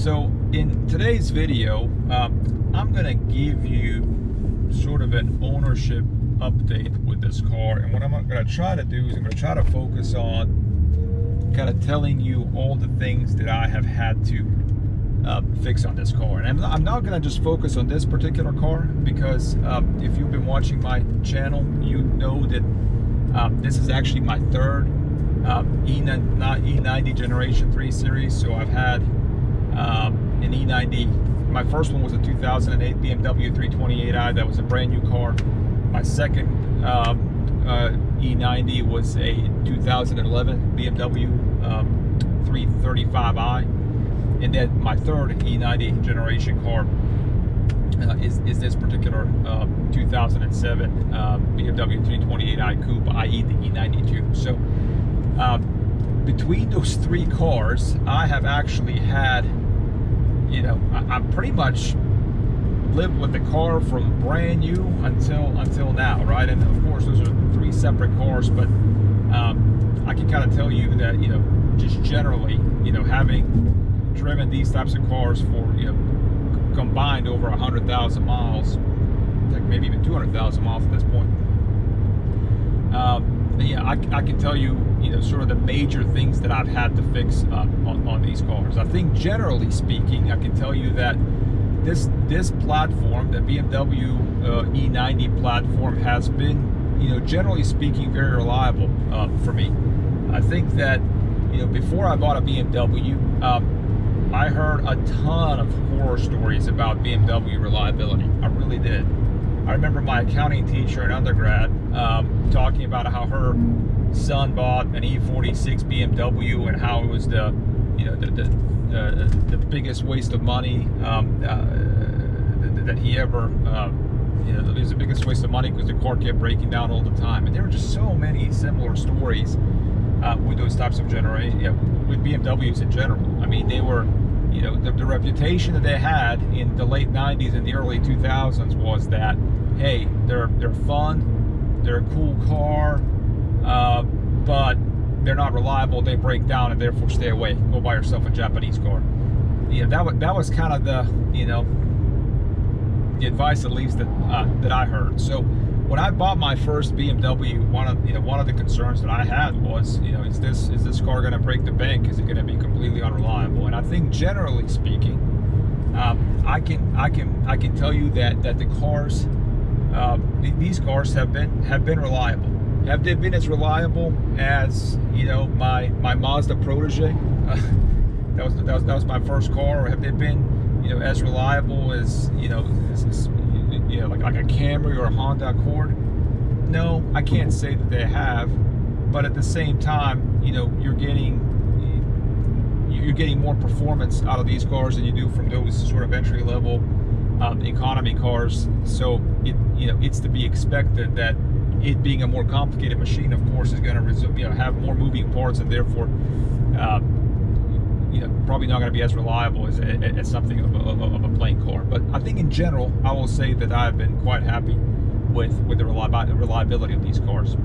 So in today's video, I'm gonna give you sort of an ownership update with this car, and what I'm gonna try to do is I'm gonna try to focus on kind of telling you all the things that I have had to fix on this car. And I'm not gonna just focus on this particular car, because if you've been watching my channel, you know that this is actually my third E90 Generation 3 series. So I've had an E90. My first one was a 2008 BMW 328i. That was a brand new car. My second E90 was a 2011 BMW 328i, and then my third E90 generation car is this particular 2007 BMW 328i Coupe, i.e. the E92. So between those three cars, I have actually had, you know, I pretty much lived with the car from brand new until now, right? And of course, those are three separate cars, but I can kind of tell you that, you know, just generally, you know, having driven these types of cars for, you know, combined over 100,000 miles, like maybe even 200,000 miles at this point. Yeah, I can tell you, you know, sort of the major things that I've had to fix on these cars. I think generally speaking, I can tell you that this platform, the BMW E90 platform, has been, you know, generally speaking, very reliable for me. I think that, you know, before I bought a BMW, I heard a ton of horror stories about BMW reliability. I really did. I remember my accounting teacher in undergrad talking about how her son bought an E46 BMW and how it was the, you know, the biggest waste of money that he ever, you know, it was the biggest waste of money because the car kept breaking down all the time. And there were just so many similar stories with those types of with BMWs in general. I mean, they were, you know, the reputation that they had in the late 90s and the early 2000s was that, hey, they're fun, they're a cool car, but they're not reliable, they break down, and therefore stay away. Go buy yourself a Japanese car. Yeah, that was kind of the, you know, the advice, at least that I heard. So when I bought my first BMW, one of the concerns that I had was, you know, is this car going to break the bank? Is it going to be completely unreliable? And I think generally speaking, I can tell you that the cars, these cars have been reliable. Have they been as reliable as, you know, my Mazda Protege? That was my first car. Or have they been, you know, as reliable as, you know, like a Camry or a Honda Accord? No, I can't say that they have. But at the same time, you know, you're getting more performance out of these cars than you do from those sort of entry level economy cars. So it's to be expected that it being a more complicated machine, of course, is going to, you know, have more moving parts, and therefore you know, probably not going to be as reliable as something of a plain car. But I think in general, I will say that I've been quite happy with the reliability of these cars.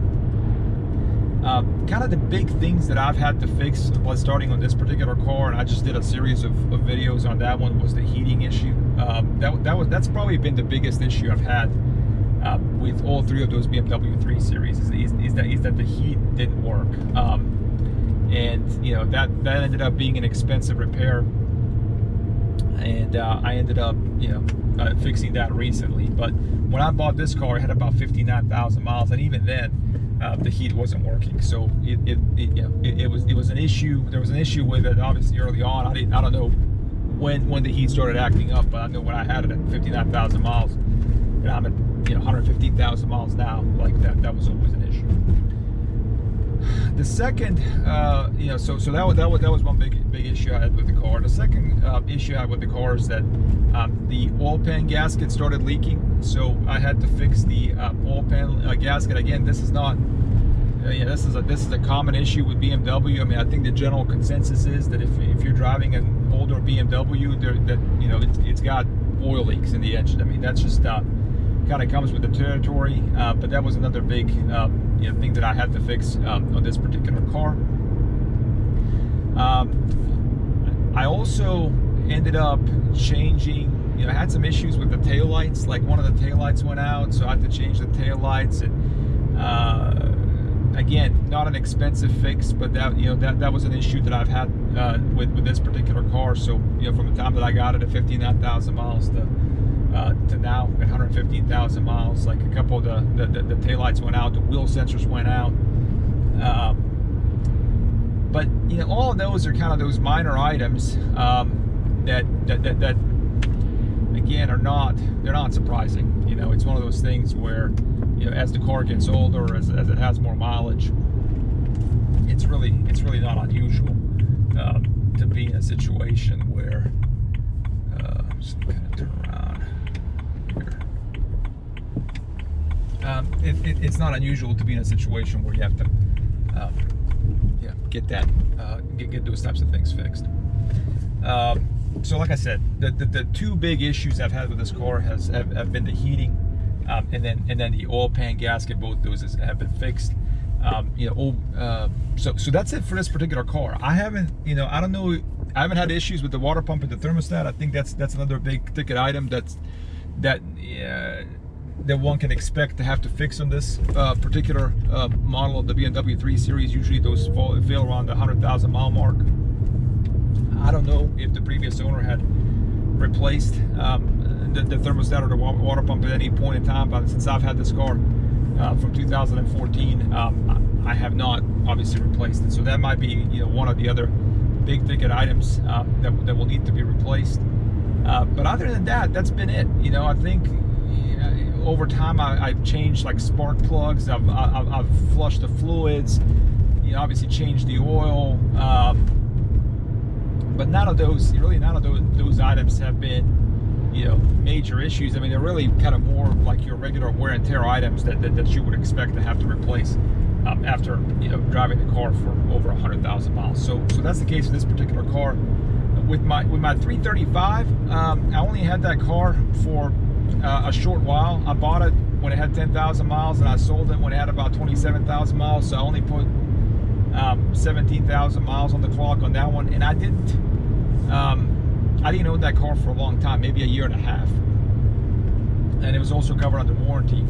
Kind of the big things that I've had to fix was starting on this particular car, and I just did a series of videos on that one, was the heating issue. That's probably been the biggest issue I've had with all three of those BMW 3 series, is that the heat didn't work. And you know, that ended up being an expensive repair, and I ended up, you know, fixing that recently. But when I bought this car, it had about 59,000 miles, and even then the heat wasn't working. So it was an issue. There was an issue with it obviously early on. I don't know when the heat started acting up, but I know when I had it at 59,000 miles, and I'm at, you know, 115,000 miles now, like that was always an issue. The second, you know, so that was one big issue I had with the car. The second issue I had with the car is that the oil pan gasket started leaking. So I had to fix the oil pan gasket. Again, this is not, yeah, this is a common issue with BMW. I mean, I think the general consensus is that if you're driving an older BMW, that, you know, it's got oil leaks in the engine. I mean, that's just kind of comes with the territory. But that was another big you know, thing that I had to fix on this particular car. I also, ended up changing, I had some issues with the taillights. Like one of the taillights went out, so I had to change the taillights. And again, not an expensive fix, but that that was an issue that I've had with this particular car. So from the time that I got it at 59,000 miles to now at 115,000 miles, like a couple of the taillights went out, the wheel sensors went out. But all of those are kind of those minor items that again they're not surprising. It's one of those things where as the car gets older, as it has more mileage, it's really not unusual to be in a situation where just kind of turn around here. It's not unusual to be in a situation where you have to get those types of things fixed. So like I said, the two big issues I've had with this car have been the heating and then the oil pan gasket. Both those have been fixed. So that's it for this particular car. I haven't had issues with the water pump and the thermostat. I think that's another big ticket item that one can expect to have to fix on this particular model of the BMW 3 Series. Usually those fail around the 100,000 mile mark. I don't know if the previous owner had replaced the thermostat or the water pump at any point in time, but since I've had this car from 2014, I have not obviously replaced it. So that might be one of the other big ticket items that will need to be replaced. But other than that, that's been it. I think over time I've changed like spark plugs, I've flushed the fluids, obviously changed the oil, but none of those items have been major issues. I mean, they're really kind of more like your regular wear and tear items that you would expect to have to replace after driving the car for over 100,000 miles. So that's the case with this particular car. With my 335, I only had that car for a short while. I bought it when it had 10,000 miles, and I sold it when it had about 27,000 miles. So I only put 17,000 miles on the clock on that one, and I didn't own that car for a long time, maybe a year and a half, and it was also covered under warranty.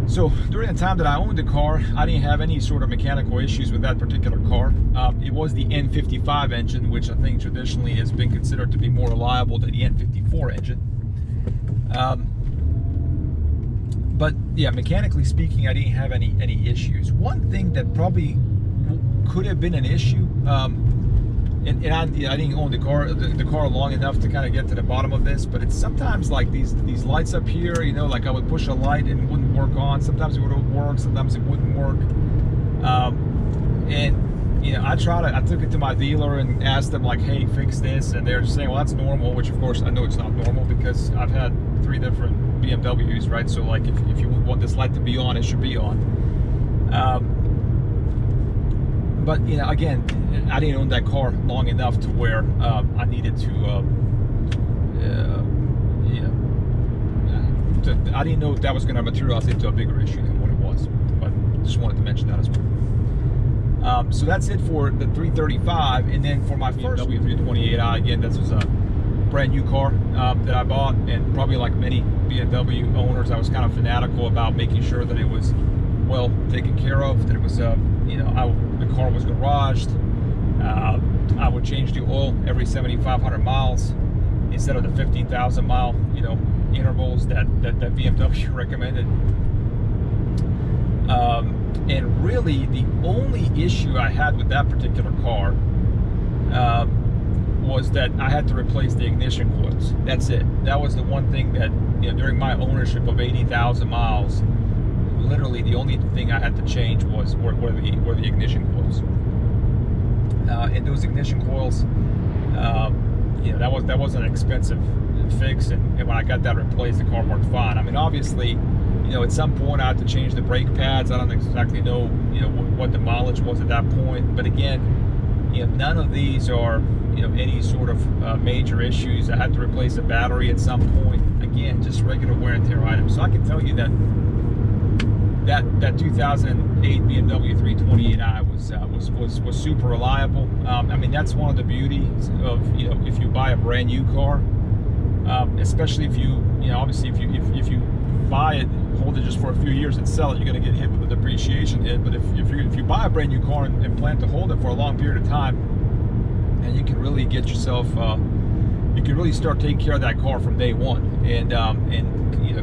So during the time that I owned the car, I didn't have any sort of mechanical issues with that particular car. It was the N55 engine, which I think traditionally has been considered to be more reliable than the N54 engine. But yeah, mechanically speaking, I didn't have any issues. One thing that probably could have been an issue, and I didn't own the car long enough to kind of get to the bottom of this, but it's sometimes like these lights up here, like I would push a light and it wouldn't work on. Sometimes it would work, sometimes it wouldn't work. And I took it to my dealer and asked them like, hey, fix this, and they're just saying, well, that's normal, which of course I know it's not normal because I've had 3 different BMWs, right? So like if you want this light to be on, it should be on. But again, I didn't own that car long enough to where I needed to. I didn't know if that was going to materialize into a bigger issue than what it was. But just wanted to mention that as well. So that's it for the 335, and then for my first BMW 328i, again, this was a brand new car that I bought, and probably like many BMW owners, I was kind of fanatical about making sure that it was well taken care of, that it was the car was garaged. I would change the oil every 7,500 miles instead of the 15,000 mile intervals that BMW recommended. And really the only issue I had with that particular car was that I had to replace the ignition coils. That's it. That was the one thing that during my ownership of 80,000 miles, literally the only thing I had to change were the ignition coils. And those ignition coils, that was an expensive fix, and when I got that replaced, the car worked fine. I mean, obviously, at some point I had to change the brake pads. I don't exactly know, what the mileage was at that point, but again, none of these are, any sort of major issues. I had to replace a battery at some point. Again, just regular wear and tear items. So I can tell you that that 2008 BMW 328i was super reliable. I mean, that's one of the beauties of, you know, if you buy a brand new car, especially if you know, obviously if you buy it, hold it just for a few years and sell it, you're going to get hit with a depreciation hit. But if you buy a brand new car and plan to hold it for a long period of time, and you can really get yourself, you can really start taking care of that car from day one. And you know,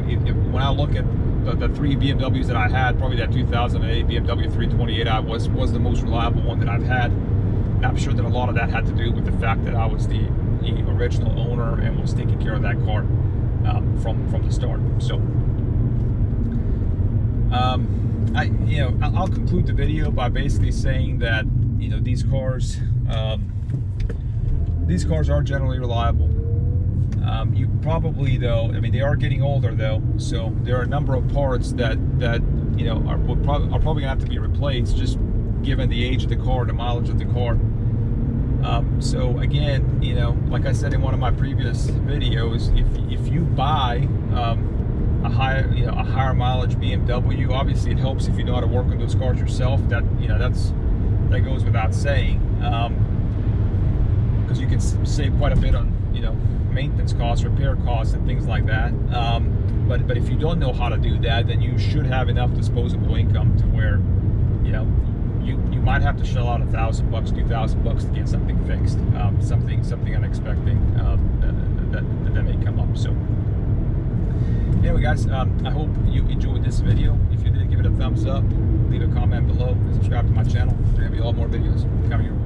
when I look at the three BMWs that I had, probably that 2008 BMW 328i was the most reliable one that I've had. And I'm sure that a lot of that had to do with the fact that I was the original owner and was taking care of that car from the start. So I'll conclude the video by basically saying that, you know, these cars are generally reliable. You probably, though, I mean, they are getting older though, so there are a number of parts that you know are probably gonna have to be replaced, just given the age of the car, the mileage of the car. So again, you know, like I said in one of my previous videos, if you buy a higher mileage BMW, obviously it helps if you know how to work on those cars yourself. That, you know, that goes without saying, because you can save quite a bit on, you know, maintenance costs, repair costs, and things like that. But if you don't know how to do that, then you should have enough disposable income to where, you know, you might have to shell out $1,000, $2,000 to get something fixed, something unexpected that may come up. So anyway, guys, I hope you enjoyed this video. If you did, give it a thumbs up, leave a comment below, and subscribe to my channel. There'll be a lot more videos coming your way.